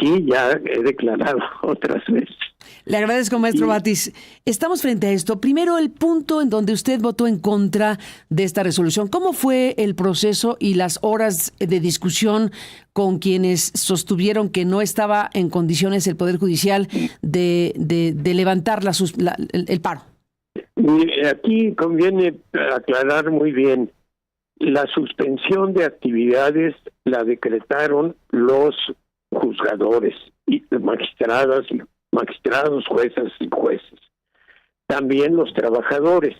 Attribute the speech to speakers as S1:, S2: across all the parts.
S1: Sí, ya he declarado otras veces.
S2: Le agradezco, maestro Batis. Estamos frente a esto. Primero, el punto en donde usted votó en contra de esta resolución. ¿Cómo fue el proceso y las horas de discusión con quienes sostuvieron que no estaba en condiciones el Poder Judicial de levantar el paro?
S1: Y aquí conviene aclarar muy bien. La suspensión de actividades la decretaron los juzgadores y magistrados, juezas y jueces. También los trabajadores,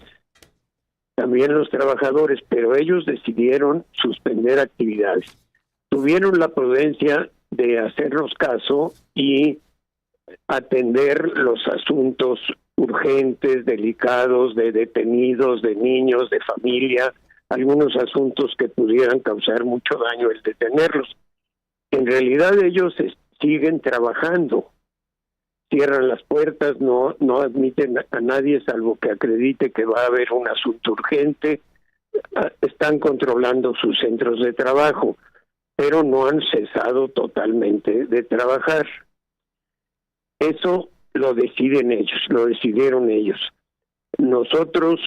S1: pero ellos decidieron suspender actividades. Tuvieron la prudencia de hacernos caso y atender los asuntos urgentes, delicados, de detenidos, de niños, de familia, algunos asuntos que pudieran causar mucho daño el detenerlos. En realidad ellos siguen trabajando, cierran las puertas, no admiten a nadie salvo que acredite que va a haber un asunto urgente, están controlando sus centros de trabajo, pero no han cesado totalmente de trabajar. Eso lo decidieron ellos. Nosotros,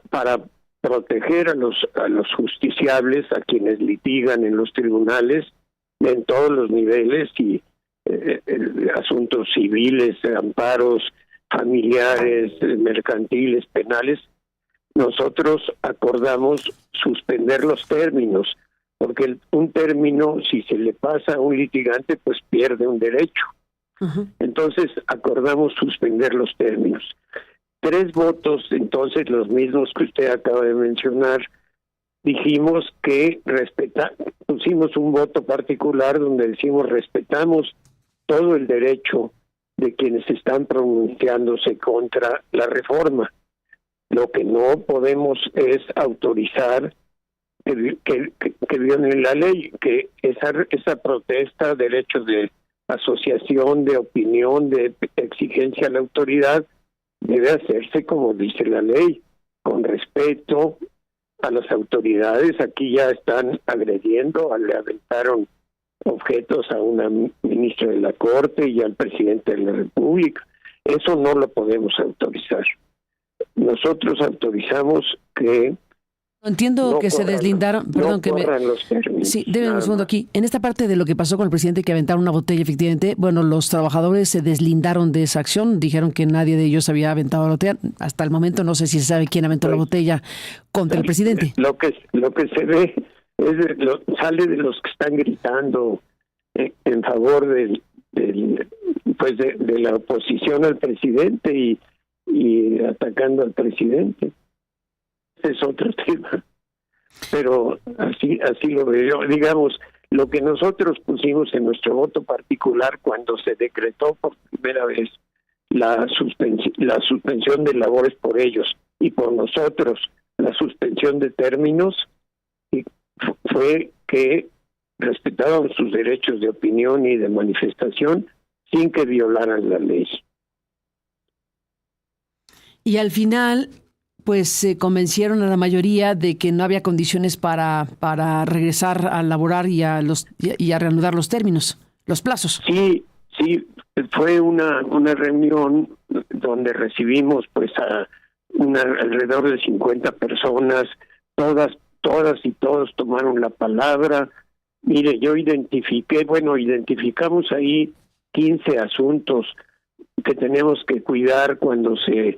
S1: para proteger a los justiciables, a quienes litigan en los tribunales, en todos los niveles, y asuntos civiles, amparos familiares, mercantiles, penales, nosotros acordamos suspender los términos, porque un término, si se le pasa a un litigante, pues pierde un derecho. Uh-huh. Entonces acordamos suspender los términos. 3 votos, entonces los mismos que usted acaba de mencionar, dijimos que pusimos un voto particular donde decimos respetamos todo el derecho de quienes están pronunciándose contra la reforma. Lo que no podemos es autorizar que violen la ley, que esa protesta, derechos de asociación, de opinión, de exigencia a la autoridad, debe hacerse como dice la ley, con respeto a las autoridades. Aquí ya están agrediendo, le aventaron objetos a una ministra de la Corte y al presidente de la República. Eso no lo podemos autorizar. Nosotros autorizamos que
S2: entiendo
S1: no
S2: que se deslindaron, perdón, que me...
S1: los términos.
S2: Sí, déjenme un segundo aquí. En esta parte de lo que pasó con el presidente que aventaron una botella, efectivamente, bueno, los trabajadores se deslindaron de esa acción, dijeron que nadie de ellos había aventado la botella. Hasta el momento no sé si se sabe quién aventó la botella contra el presidente.
S1: Lo que se ve sale de los que están gritando en favor de la oposición al presidente y atacando al presidente. Es otro tema, pero así lo veo. Digamos, lo que nosotros pusimos en nuestro voto particular cuando se decretó por primera vez la suspensión de labores por ellos y por nosotros la suspensión de términos, fue que respetaban sus derechos de opinión y de manifestación sin que violaran la ley.
S2: Y al final, pues se convencieron a la mayoría de que no había condiciones para regresar a laborar y a reanudar los términos, los plazos.
S1: Sí, fue una reunión donde recibimos pues a alrededor de 50 personas, todas y todos tomaron la palabra. Mire, identificamos ahí 15 asuntos que tenemos que cuidar cuando se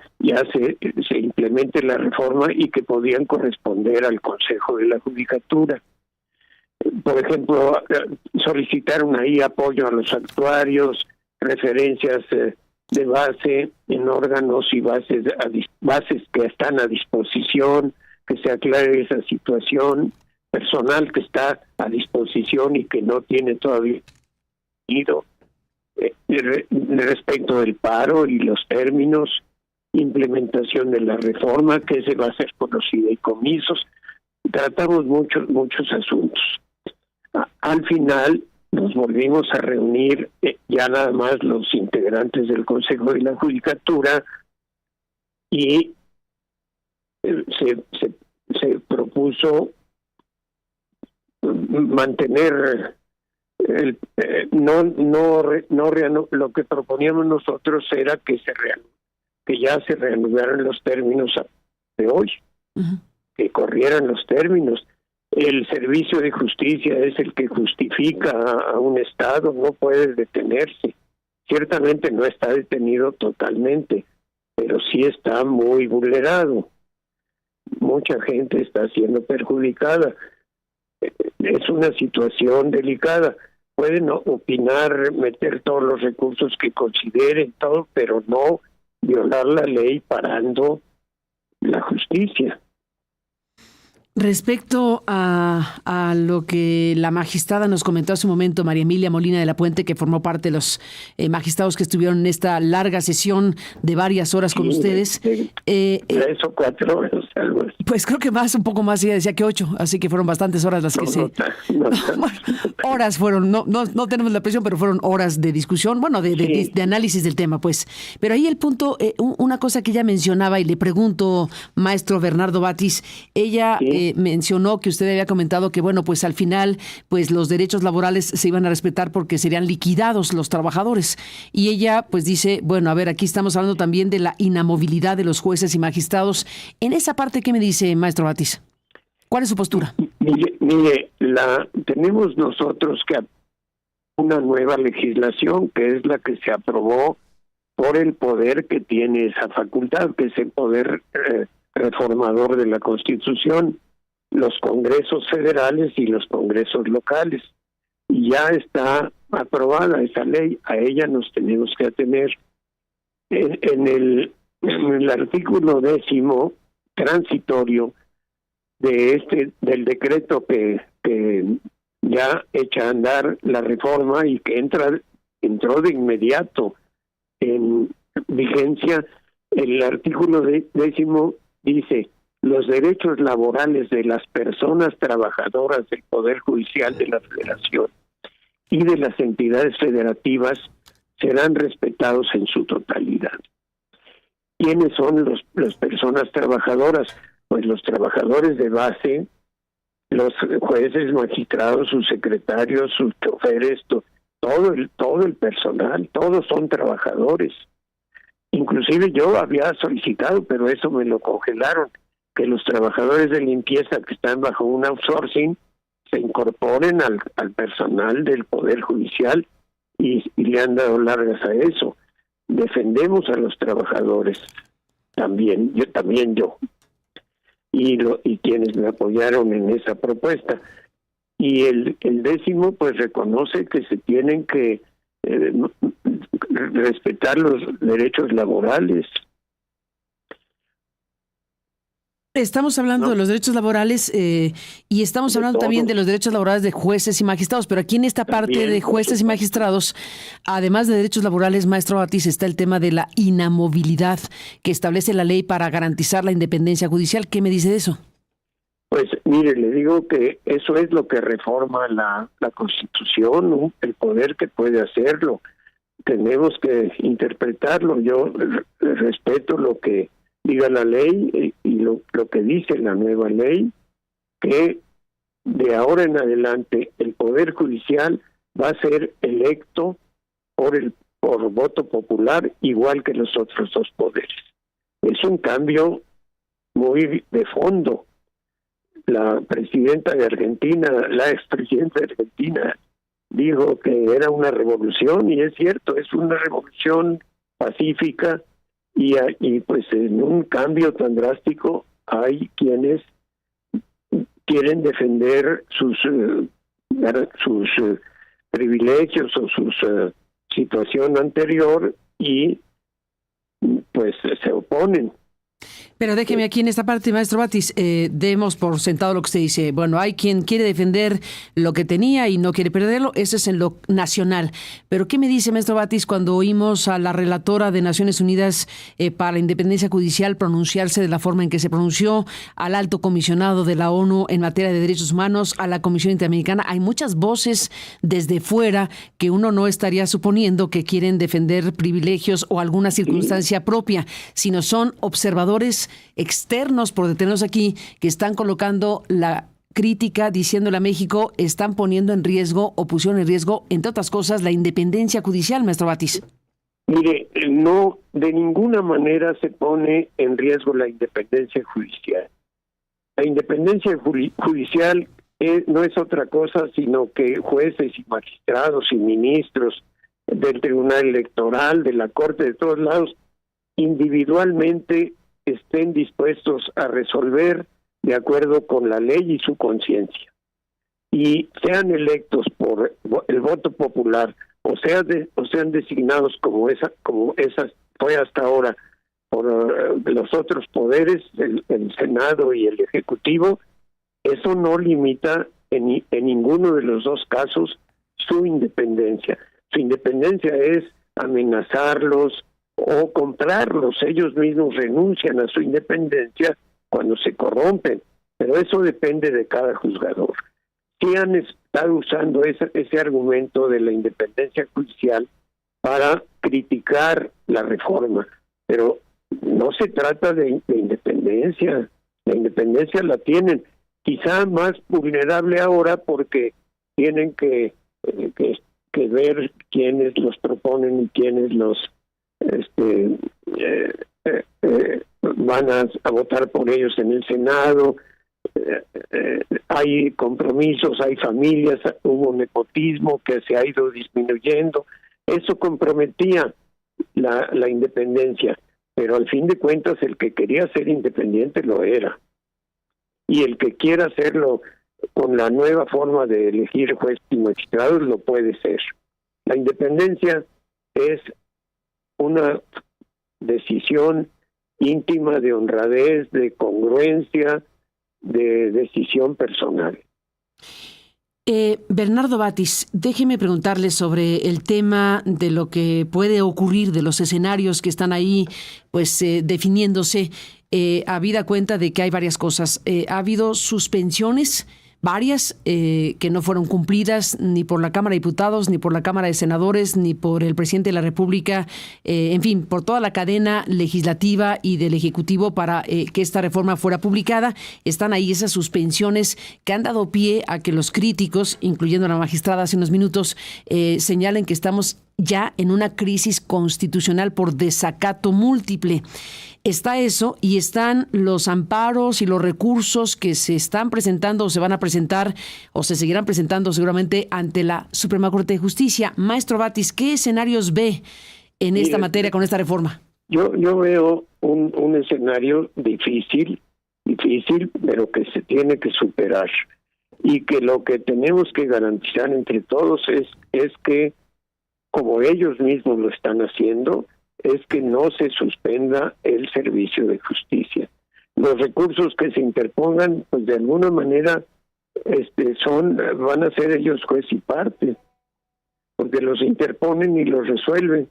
S1: implemente la reforma y que podían corresponder al Consejo de la Judicatura. Por ejemplo, solicitaron ahí apoyo a los actuarios, referencias de base en órganos y bases que están a disposición, que se aclare esa situación, personal que está a disposición y que no tiene todavía ido. Respecto del paro y los términos, implementación de la reforma, que se va a hacer por los fideicomisos. Tratamos muchos asuntos. Al final nos volvimos a reunir ya nada más los integrantes del Consejo de la Judicatura y se propuso mantener Lo que proponíamos nosotros era que ya se reanudaran los términos de hoy, que corrieran los términos. El servicio de justicia es el que justifica a un Estado, no puede detenerse. Ciertamente no está detenido totalmente, pero sí está muy vulnerado. Mucha gente está siendo perjudicada. Es una situación delicada. Pueden opinar, meter todos los recursos que consideren, todo, pero no violar la ley parando la justicia.
S2: Respecto a lo que la magistrada nos comentó hace un momento, María Emilia Molina de la Puente, que formó parte de los magistrados que estuvieron en esta larga sesión de varias horas con ustedes.
S1: 3 o 4 horas, algo así.
S2: Pues creo que un poco más, ella decía que 8, así que fueron bastantes horas las que horas fueron, no tenemos la presión, pero fueron horas de discusión, bueno, de análisis del tema, pues. Pero ahí el punto, una cosa que ella mencionaba, y le pregunto, maestro Bernardo Batis, ella mencionó que usted había comentado que, bueno, pues al final, pues los derechos laborales se iban a respetar porque serían liquidados los trabajadores. Y ella, pues dice, bueno, a ver, aquí estamos hablando también de la inamovilidad de los jueces y magistrados. En esa parte, ¿qué me dice, maestro Batis? ¿Cuál es su postura?
S1: Mire, tenemos nosotros que una nueva legislación, que es la que se aprobó por el poder que tiene esa facultad, que es el poder reformador de la Constitución, los congresos federales y los congresos locales. Y ya está aprobada esa ley, a ella nos tenemos que atener. En el artículo 10º transitorio del decreto que ya echa a andar la reforma y que entró de inmediato en vigencia, el artículo 10º dice: los derechos laborales de las personas trabajadoras del Poder Judicial de la Federación y de las entidades federativas serán respetados en su totalidad. ¿Quiénes son las personas trabajadoras? Pues los trabajadores de base, los jueces, magistrados, sus secretarios, sus choferes, todo el personal, todos son trabajadores. Inclusive yo había solicitado, pero eso me lo congelaron, que los trabajadores de limpieza que están bajo un outsourcing se incorporen al personal del Poder Judicial y le han dado largas a eso. Defendemos a los trabajadores también, yo. Y quienes me apoyaron en esa propuesta. Y el 10º pues reconoce que se tienen que respetar los derechos laborales.
S2: Estamos hablando de los derechos laborales y estamos hablando también de los derechos laborales de jueces y magistrados, pero aquí en esta parte de jueces y magistrados, además de derechos laborales, maestro Batis, está el tema de la inamovilidad que establece la ley para garantizar la independencia judicial. ¿Qué me dice de eso?
S1: Pues mire, le digo que eso es lo que reforma la Constitución, ¿no? El poder que puede hacerlo. Tenemos que interpretarlo. Yo respeto lo que diga la ley y lo que dice la nueva ley, que de ahora en adelante el Poder Judicial va a ser electo por voto popular, igual que los otros dos poderes. Es un cambio muy de fondo. La presidenta de Argentina, la expresidenta de Argentina, dijo que era una revolución, y es cierto, es una revolución pacífica, y pues en un cambio tan drástico hay quienes quieren defender sus privilegios o su situación anterior y pues se oponen.
S2: Pero déjeme aquí en esta parte, maestro Batis, demos por sentado lo que usted dice. Bueno, hay quien quiere defender lo que tenía y no quiere perderlo, eso es en lo nacional. Pero ¿qué me dice, maestro Batis, cuando oímos a la relatora de Naciones Unidas para la Independencia Judicial pronunciarse de la forma en que se pronunció, al alto comisionado de la ONU en materia de derechos humanos, a la Comisión Interamericana? Hay muchas voces desde fuera que uno no estaría suponiendo que quieren defender privilegios o alguna circunstancia propia, sino son observadores externos, por detenernos aquí, que están colocando la crítica diciéndole a México están poniendo en riesgo o pusieron en riesgo, entre otras cosas, la independencia judicial, maestro Batis.
S1: Mire, no, de ninguna manera se pone en riesgo la independencia judicial. La independencia judicial no es otra cosa sino que jueces y magistrados y ministros del Tribunal Electoral, de la Corte, de todos lados, individualmente estén dispuestos a resolver de acuerdo con la ley y su conciencia, y sean electos por el voto popular o sean designados como esa fue hasta ahora por los otros poderes, el Senado y el Ejecutivo. Eso no limita en ninguno de los dos casos su independencia. Su independencia es amenazarlos o comprarlos. Ellos mismos renuncian a su independencia cuando se corrompen, pero eso depende de cada juzgador. Sí han estado usando ese argumento de la independencia judicial para criticar la reforma, pero no se trata de independencia. La independencia la tienen, quizá más vulnerable ahora porque tienen que ver quiénes los proponen y quiénes los van a votar por ellos en el Senado. Hay compromisos, hay familias, hubo nepotismo que se ha ido disminuyendo. Eso comprometía la independencia, pero al fin de cuentas el que quería ser independiente lo era, y el que quiera hacerlo con la nueva forma de elegir jueces y magistrados lo puede ser. La independencia es una decisión íntima de honradez, de congruencia, de decisión personal.
S2: Bernardo Batis, déjeme preguntarle sobre el tema de lo que puede ocurrir, de los escenarios que están ahí pues definiéndose, habida cuenta de que hay varias cosas. Ha habido suspensiones, varias, que no fueron cumplidas ni por la Cámara de Diputados, ni por la Cámara de Senadores, ni por el presidente de la República, en fin, por toda la cadena legislativa y del Ejecutivo para que esta reforma fuera publicada. Están ahí esas suspensiones que han dado pie a que los críticos, incluyendo a la magistrada hace unos minutos, señalen que estamos ya en una crisis constitucional por desacato múltiple. Está eso y están los amparos y los recursos que se están presentando o se van a presentar o se seguirán presentando seguramente ante la Suprema Corte de Justicia. Maestro Batis, ¿qué escenarios ve en esta materia con esta reforma?
S1: Yo veo un escenario difícil, pero que se tiene que superar, y que lo que tenemos que garantizar entre todos es que, como ellos mismos lo están haciendo, es que no se suspenda el servicio de justicia. Los recursos que se interpongan, pues de alguna manera van a ser ellos juez y parte, porque los interponen y los resuelven.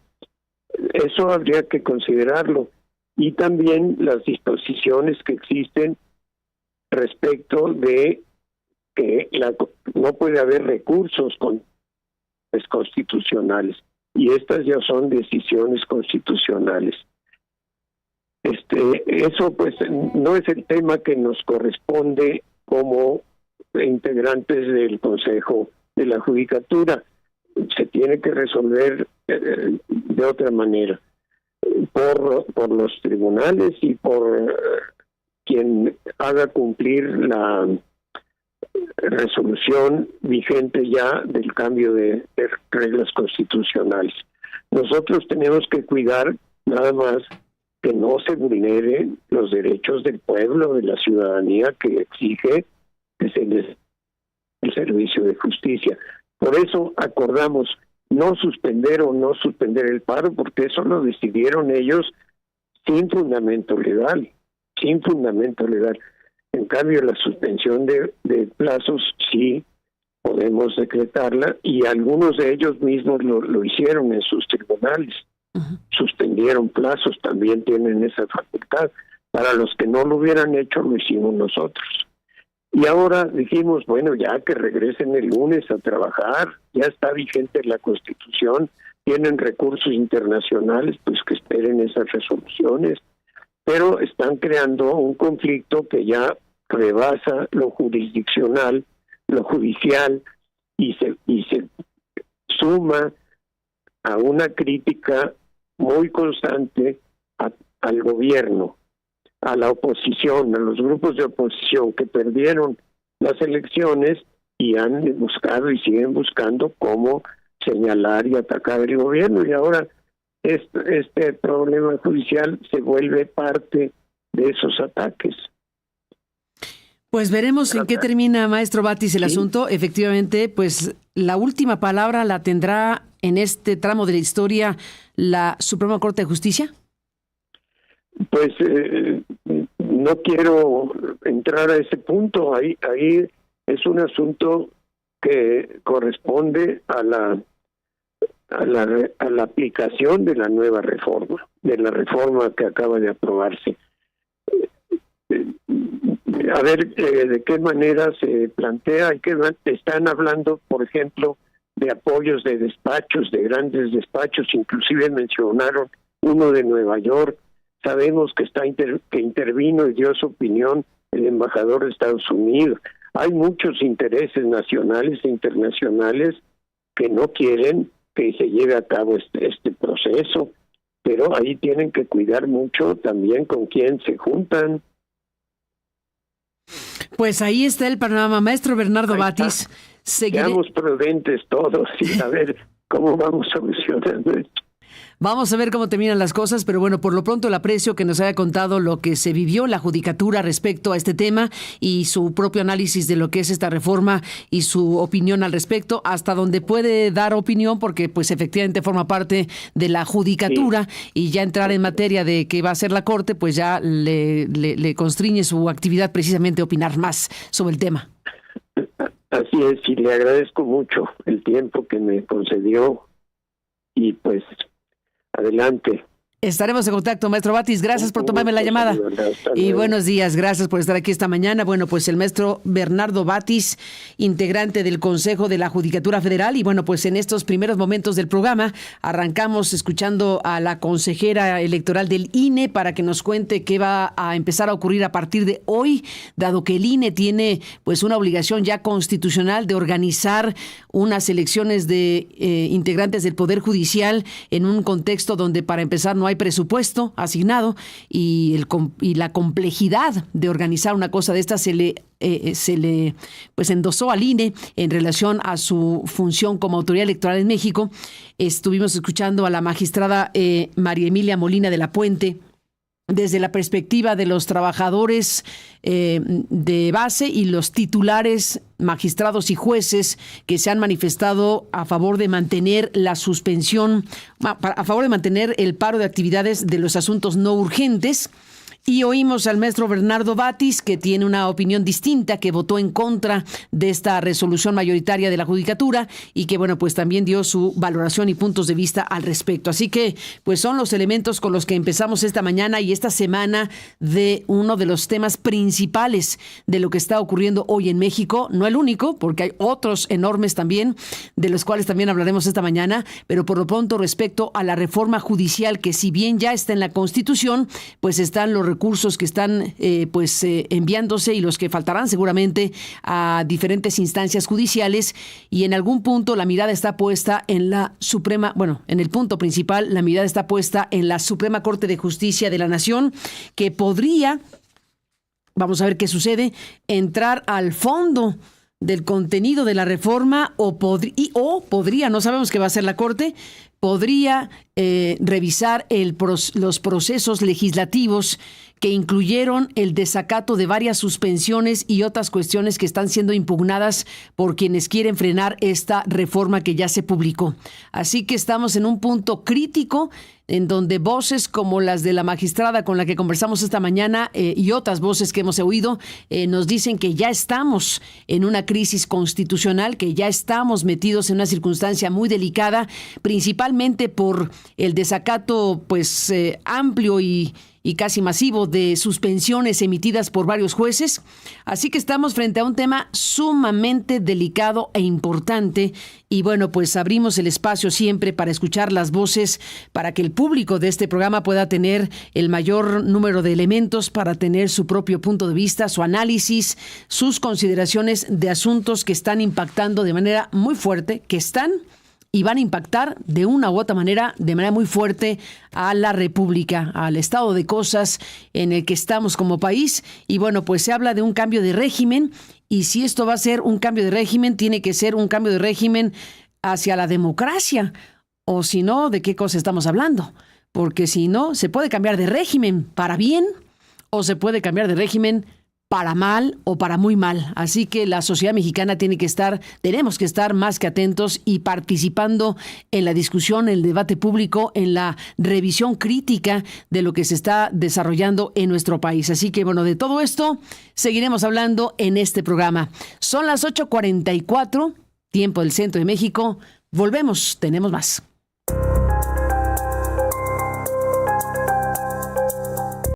S1: Eso habría que considerarlo. Y también las disposiciones que existen respecto de que no puede haber recursos constitucionales, y estas ya son decisiones constitucionales. Eso pues no es el tema que nos corresponde como integrantes del Consejo de la Judicatura. Se tiene que resolver de otra manera por los tribunales y por quien haga cumplir la resolución vigente ya del cambio de reglas constitucionales. Nosotros tenemos que cuidar nada más que no se vulneren los derechos del pueblo, de la ciudadanía que exige que se les dé el servicio de justicia. Por eso acordamos no suspender el paro, porque eso lo decidieron ellos sin fundamento legal. En cambio, la suspensión de plazos sí podemos decretarla, y algunos de ellos mismos lo hicieron en sus tribunales. Uh-huh. Suspendieron plazos, también tienen esa facultad. Para los que no lo hubieran hecho, lo hicimos nosotros. Y ahora dijimos, bueno, ya que regresen el lunes a trabajar, ya está vigente la Constitución, tienen recursos internacionales, pues que esperen esas resoluciones. Pero están creando un conflicto que ya rebasa lo jurisdiccional, lo judicial, y se suma a una crítica muy constante al gobierno, a la oposición, a los grupos de oposición que perdieron las elecciones y han buscado y siguen buscando cómo señalar y atacar el gobierno, y ahora este problema judicial se vuelve parte de esos ataques.
S2: Pues veremos en qué termina, maestro Batis, el asunto. Efectivamente, pues la última palabra la tendrá en este tramo de la historia la Suprema Corte de Justicia.
S1: Pues no quiero entrar a ese punto. Ahí es un asunto que corresponde a la aplicación de la nueva reforma, de la reforma que acaba de aprobarse. A ver de qué manera se plantea. Están hablando, por ejemplo, de apoyos de despachos, de grandes despachos, inclusive mencionaron uno de Nueva York. Sabemos que que intervino y dio su opinión el embajador de Estados Unidos. Hay muchos intereses nacionales e internacionales que no quieren que se lleve a cabo este proceso, pero ahí tienen que cuidar mucho también con quién se juntan.
S2: Pues ahí está el panorama, maestro Bernardo Batis.
S1: Seamos prudentes todos y a ver cómo vamos solucionando esto.
S2: Vamos a ver cómo terminan las cosas, pero bueno, por lo pronto el aprecio que nos haya contado lo que se vivió la judicatura respecto a este tema y su propio análisis de lo que es esta reforma y su opinión al respecto, hasta donde puede dar opinión, porque pues efectivamente forma parte de la judicatura, y ya entrar en materia de qué va a hacer la Corte, pues ya le constriñe su actividad precisamente opinar más sobre el tema.
S1: Así es, y le agradezco mucho el tiempo que me concedió y pues adelante.
S2: Estaremos en contacto, maestro Batis. Gracias por tomarme la llamada. Y buenos días, gracias por estar aquí esta mañana. Bueno, pues el maestro Bernardo Batis, integrante del Consejo de la Judicatura Federal. Y bueno, pues en estos primeros momentos del programa arrancamos escuchando a la consejera electoral del INE para que nos cuente qué va a empezar a ocurrir a partir de hoy, dado que el INE tiene pues una obligación ya constitucional de organizar unas elecciones de integrantes del Poder Judicial en un contexto donde para empezar no hay presupuesto asignado y la complejidad de organizar una cosa de esta se le pues endosó al INE en relación a su función como autoridad electoral en México. Estuvimos escuchando a la magistrada María Emilia Molina de la Puente desde la perspectiva de los trabajadores de base y los titulares, magistrados y jueces que se han manifestado a favor de mantener la suspensión, a favor de mantener el paro de actividades de los asuntos no urgentes. Y oímos al maestro Bernardo Batis, que tiene una opinión distinta, que votó en contra de esta resolución mayoritaria de la Judicatura y que, bueno, pues también dio su valoración y puntos de vista al respecto. Así que, pues son los elementos con los que empezamos esta mañana y esta semana de uno de los temas principales de lo que está ocurriendo hoy en México. No el único, porque hay otros enormes también, de los cuales también hablaremos esta mañana, pero por lo pronto respecto a la reforma judicial, que si bien ya está en la Constitución, pues están los recursos que están enviándose y los que faltarán seguramente a diferentes instancias judiciales, y en algún punto la mirada está puesta en la Suprema, en el punto principal la mirada está puesta en la Suprema Corte de Justicia de la Nación, que podría, vamos a ver qué sucede, entrar al fondo del contenido de la reforma o podría, no sabemos qué va a hacer la Corte, podría revisar los procesos legislativos que incluyeron el desacato de varias suspensiones y otras cuestiones que están siendo impugnadas por quienes quieren frenar esta reforma que ya se publicó. Así que estamos en un punto crítico en donde voces como las de la magistrada con la que conversamos esta mañana y otras voces que hemos oído nos dicen que ya estamos en una crisis constitucional, que ya estamos metidos en una circunstancia muy delicada, principalmente por el desacato amplio y y casi masivo de suspensiones emitidas por varios jueces. Así que estamos frente a un tema sumamente delicado e importante. Y bueno, pues abrimos el espacio siempre para escuchar las voces, para que el público de este programa pueda tener el mayor número de elementos para tener su propio punto de vista, su análisis, sus consideraciones de asuntos que están impactando de manera muy fuerte, que están y van a impactar de una u otra manera, de manera muy fuerte a la República, al estado de cosas en el que estamos como país. Y bueno, pues se habla de un cambio de régimen, y si esto va a ser un cambio de régimen, tiene que ser un cambio de régimen hacia la democracia, o si no, ¿de qué cosa estamos hablando? Porque si no, se puede cambiar de régimen para bien, o se puede cambiar de régimen para mal o para muy mal. Así que la sociedad mexicana tenemos que estar más que atentos y participando en la discusión, en el debate público, en la revisión crítica de lo que se está desarrollando en nuestro país. Así que bueno, de todo esto seguiremos hablando en este programa. Son las 8:44, tiempo del centro de México. Volvemos, tenemos más.